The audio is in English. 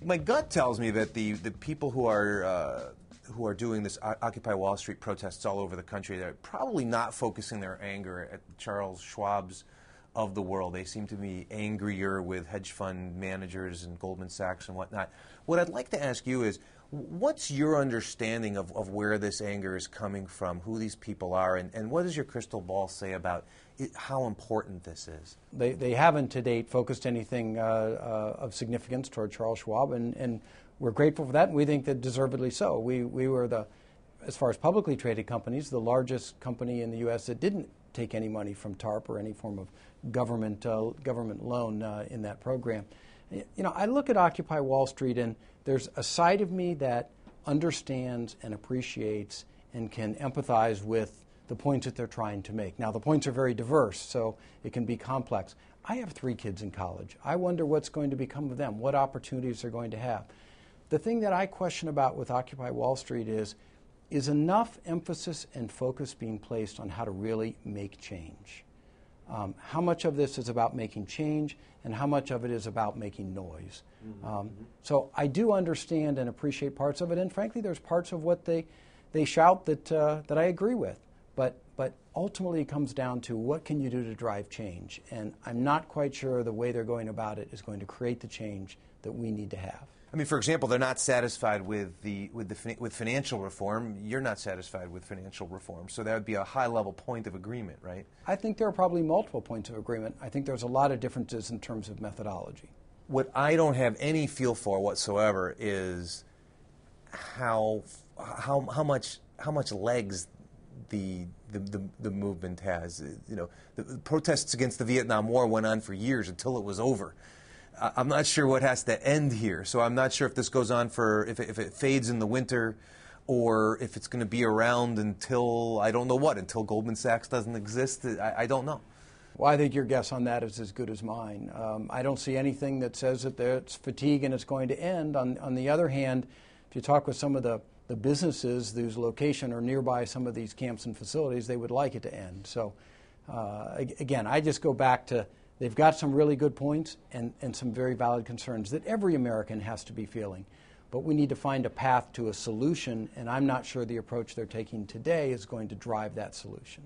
my gut tells me that the people who are doing this Occupy Wall Street protests all over the country, they're probably not focusing their anger at Charles Schwab's of the world. They seem to be angrier with hedge fund managers and Goldman Sachs and whatnot. What I'd like to ask you is, what's your understanding of where this anger is coming from, who these people are, and what does your crystal ball say about how important this is? They haven't to date focused anything of significance toward Charles Schwab, and we're grateful for that, and we think that deservedly so. We were, as far as publicly traded companies, the largest company in the U.S. that didn't take any money from TARP or any form of government loan in that program. You know, I look at Occupy Wall Street, and there's a side of me that understands and appreciates and can empathize with the points that they're trying to make. Now, the points are very diverse, so it can be complex. I have 3 kids in college. I wonder what's going to become of them, what opportunities they're going to have. The thing that I question about with Occupy Wall Street is enough emphasis and focus being placed on how to really make change? How much of this is about making change, and how much of it is about making noise? So I do understand and appreciate parts of it, and frankly, there's parts of what they shout that I agree with. But ultimately, it comes down to what can you do to drive change, and I'm not quite sure the way they're going about it is going to create the change that we need to have. I mean, for example, they're not satisfied with financial reform. You're not satisfied with financial reform, so that would be a high-level point of agreement, right? I think there are probably multiple points of agreement. I think there's a lot of differences in terms of methodology. What I don't have any feel for whatsoever is how much legs the movement has. You know, the protests against the Vietnam War went on for years until it was over. I'm not sure what has to end here, so I'm not sure if this goes on if it fades in the winter, or if it's going to be around until, I don't know what, until Goldman Sachs doesn't exist. I don't know. Well, I think your guess on that is as good as mine. I don't see anything that says that it's fatigue and it's going to end. On the other hand, if you talk with some of the businesses whose location are nearby some of these camps and facilities, they would like it to end. So, again, I just go back to they've got some really good points and some very valid concerns that every American has to be feeling. But we need to find a path to a solution, and I'm not sure the approach they're taking today is going to drive that solution.